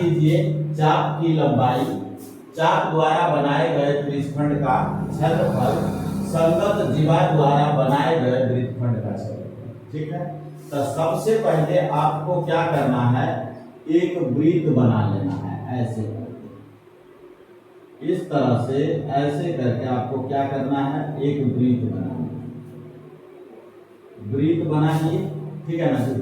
कीजिए चाप की लंबाई चाप द्वारा बनाए गए त्रिज्यखंड का क्षेत्रफल संगत जीवा द्वारा बनाए गए वृत्तखंड का क्षेत्रफल। ठीक है, तो सबसे पहले आपको क्या करना है, एक वृत्त बना लेना है। ऐसे करके, इस तरह से ऐसे करके आपको क्या करना है, एक वृत्त बनाना है। वृत्त बनाइए, ठीक है ना जी।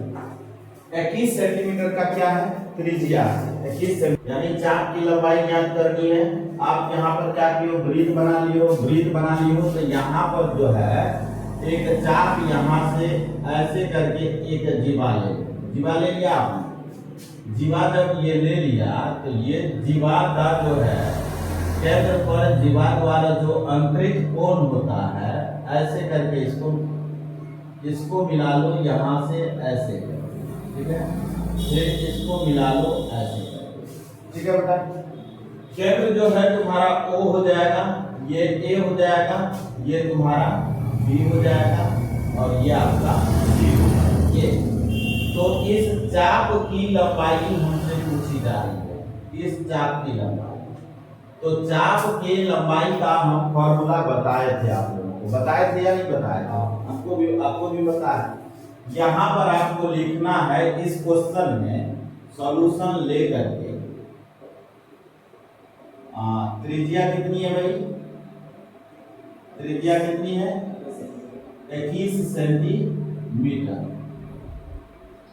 21 सेंटीमीटर का क्या है, त्रिज्या 21 सेंटीमीटर, यानी चाप की लंबाई ज्ञात करनी है। आप यहाँ पर क्या किए, वृत्त बना लियो, वृत्त बना लियो। तो यहाँ पर जो है एक चाप यहाँ से ऐसे करके एक जीवा ले, जीवा ले लिया आपने। जीवा जब ये ले लिया तो ये जीवा का जो है केंद्र पर जीवा द्वारा जो अंतरिक्ष कोण होता है, ऐसे करके इसको मिला लो यहाँ से ऐसे करके, ठीक है। फिर इसको मिला लो ऐसे करके, ठीक है बेटा। केंद्र जो है तुम्हारा O हो जाएगा, ये A हो जाएगा, ये तुम्हारा B हो जाएगा और ये आपका C हो जाएगा। ये तो इस चाप की लंबाई हमसे पूछी जा रही है, इस चाप की लंबाई। तो चाप के लंबाई का हम फॉर्मूला बताए थे, आप लोगों को बताए थे या नहीं बताए? आपको भी बताया। यहाँ पर आपको लिखना है इस क्वेश्चन में सॉल्यूशन ले करके त्रिज्या कितनी है भाई, त्रिज्या कितनी है 21 सेंटीमीटर।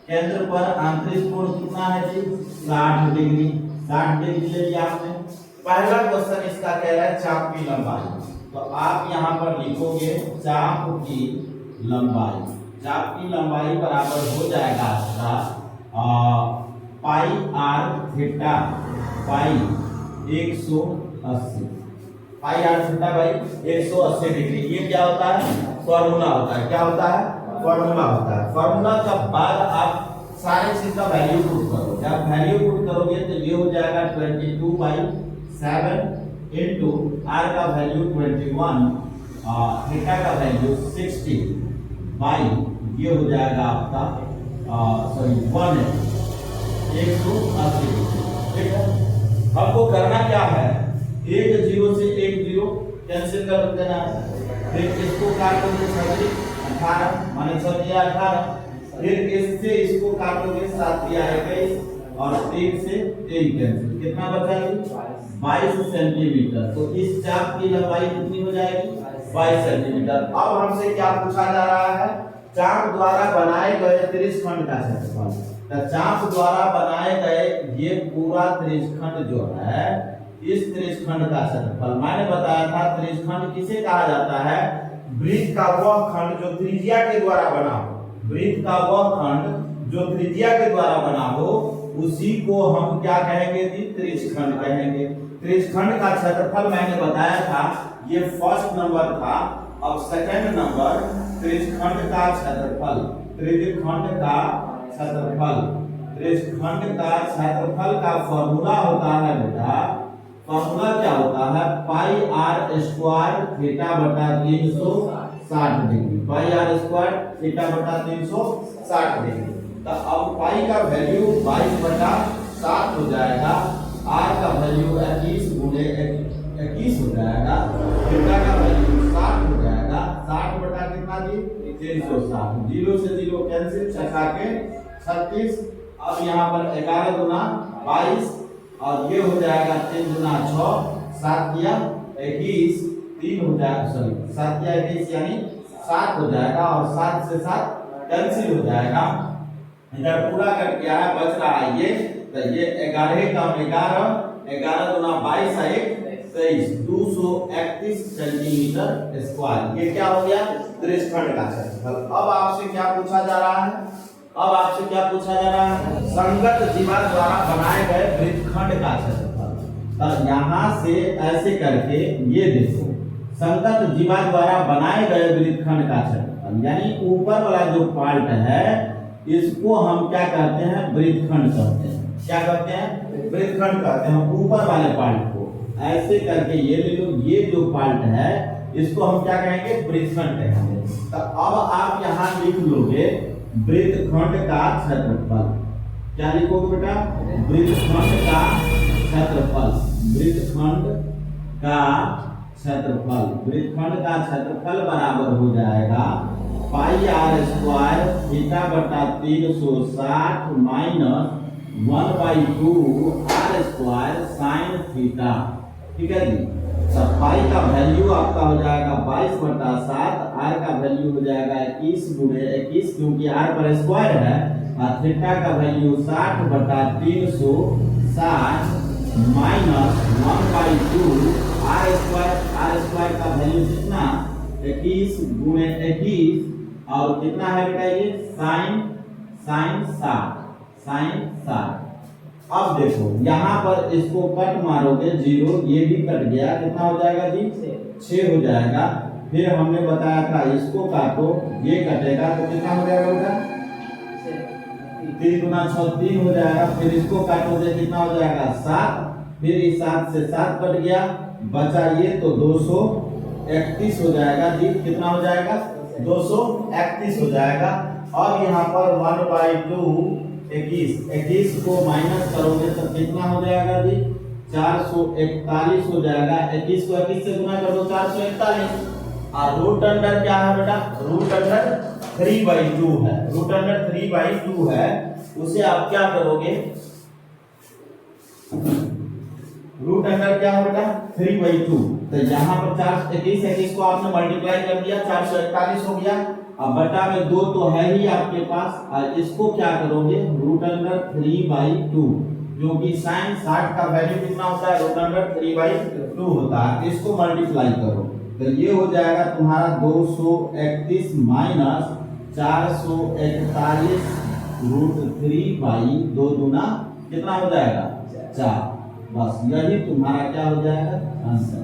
केंद्र पर आंतरिक कोण कितना है जी 60 डिग्री, 60 डिग्री ले लिया आपने। पहला क्वेश्चन इसका कह रहा है चाप की लंबाई, तो आप यहाँ पर लिखोगे चाप की लंबाई। चाप की लंबाई बराबर हो जाएगा आपका pi R theta pi 180, pi R theta by 180 degree. ये क्या होता है, फॉर्मूला होता है। क्या होता है, फॉर्मूला होता है। फॉर्मूला का बाद आप सारे चीज का वैल्यू पुट करो। जब वैल्यू पुट करोगे तो ये हो जाएगा 22/7 इंटू आर का वैल्यू 21, थीटा का वैल्यू 60 बाई ये हो जाएगा आपका 180। ठीक है, हमको करना क्या है, एक जीरो से एक जीरो कैंसिल कर देना है। फिर इसको काटोगे 18 माने 18, फिर इससे इसको काटोगे 7 या 21 और 3 से 3 कैंसिल, कितना बचेगा 22 सेंटीमीटर। तो इस चाप की लंबाई कितनी हो जाएगी 22 सेंटीमीटर। अब हमसे क्या पूछा जा रहा है, चाप द्वारा बनाए गए त्रिज्यखंड का क्षेत्रफल। तो चाप द्वारा बनाए गए ये पूरा त्रिज्यखंड जो है, इस त्रिज्यखंड का क्षेत्रफल मैंने बताया था। त्रिज्यखंड किसे कहा जाता है, वृत्त का वह खंड जो त्रिज्या के द्वारा बना हो। वृत्त का वह खंड जो त्रिज्या के द्वारा बना हो, उसी को हम क्या कहेंगे जी, त्रिज्यखंड कहेंगे। त्रिज्यखंड का क्षेत्रफल मैंने बताया था, ये फर्स्ट नंबर था। अब सेकंड नंबर त्रिज्यखंड का क्षेत्रफल, त्रिज्यखंड का क्षेत्रफल। त्रिज्यखंड का क्षेत्रफल का फॉर्मूला होता है बेटा, फॉर्मूला क्या होता है, पाई आर स्क्वायर थीटा बटा 360 degree, pi r square theta बटा 360 डिग्री। तो अब पाई का वैल्यू 22/7 हो जाएगा, आर का वैल्यू 21 गुणे 21 हो जाएगा, थीटा का वैल्यू 60 हो जाएगा। 60 बटा कितना जी 360, 0 से 0 कैंसिल, 6 के 36। अब यहाँ पर 11 गुना 22 और ये हो जाएगा 3 गुना 6, 7 या 21, 3 हो जाएगा, सॉरी 7 या 21 यानी 7 हो जाएगा और 7 से 7 कैंसिल हो जाएगा। इधर पूरा कर क्या है, बच रहा है ये, तो ये 11 का 11, 11 गुना 22 है 23, 231 सेंटीमीटर स्क्वायर। ये क्या हो गया, त्रिज्यखंड का क्षेत्रफल। अब आपसे क्या पूछा जा रहा है, अब आपसे क्या पूछा जा रहा है, संगत जीवा द्वारा बनाए गए वृत्तखंड का क्षेत्रफल। तो यहाँ से ऐसे करके ये देखो, संगत जीवा द्वारा बनाए गए वृत्तखंड का क्षेत्रफल, यानी ऊपर वाला जो पार्ट है इसको हम क्या कहते हैं, वृत्तखंड कहते हैं। क्या कहते हैं, वृत्तखंड कहते हैं ऊपर वाले पार्ट को। ऐसे करके ये ले लो, ये जो पार्ट है इसको हम क्या कहेंगे, वृत्तखंड कहेंगे। तो अब आप यहाँ लिख लोगे वृत्तखंड का क्षेत्रफल। क्या लिखोगे बेटा? वृत्तखंड का क्षेत्रफल, वृत्तखंड का क्षेत्रफल, वृत्तखंड का क्षेत्रफल बराबर हो जाएगा पाई आर स्क्वायर थीटा बटा 360 minus 1/2 r square sine theta. ठीक है जी। तो पाई का वैल्यू आपका हो जाएगा 22/7, आर का वैल्यू हो जाएगा 21 गुणे 21 क्योंकि आर पर स्क्वायर है, और थीटा का वैल्यू 60/360 माइनस 1/2 आर स्क्वायर का वैल्यू कितना? 21 गुणे 21 और कितना है बेटा ये? साइन 60। अब देखो यहाँ पर इसको कट मारोगे 0, ये भी कट गया, कितना हो जाएगा जी? 6 हो जाएगा। फिर हमने बताया था इसको काटो, ये कटेगा तो कितना हो जाएगा बेटा? 3 गुना 6 3 हो जाएगा। फिर इसको काटोगे कितना हो जाएगा? 7। फिर इस 7 से 7 कट गया, बचा ये तो 231 हो जाएगा जी। कितना हो जाएगा? 231 हो जाएगा। अब यहाँ पर 1/2 21 को माइनस करोगे तो कितना हो जाएगा जी? 441 हो जाएगा। 21 को 21 से गुना कर दो 441। और रूट अंडर क्या है बेटा? रूट अंडर 3/2 है, रूट अंडर 3/2 है। उसे आप क्या करोगे? रूट अंडर क्या है बेटा? 3/2। तो यहाँ पर 421 को आपने मल्टीप्लाई कर दिया, 441 हो गया। अब बटा में 2 तो है ही आपके पास, और इसको क्या करोगे? रूट अंडर 3/2, जो कि साइन 60 का वैल्यू कितना होता है? रूट अंडर 3/2 होता है। इसको मल्टीप्लाई करो तो ये हो जाएगा तुम्हारा 231 माइनस 441 रूट 3/2 दूना कितना हो जाएगा? 4। बस यही तुम्हारा क्या हो जाएगा? आंसर।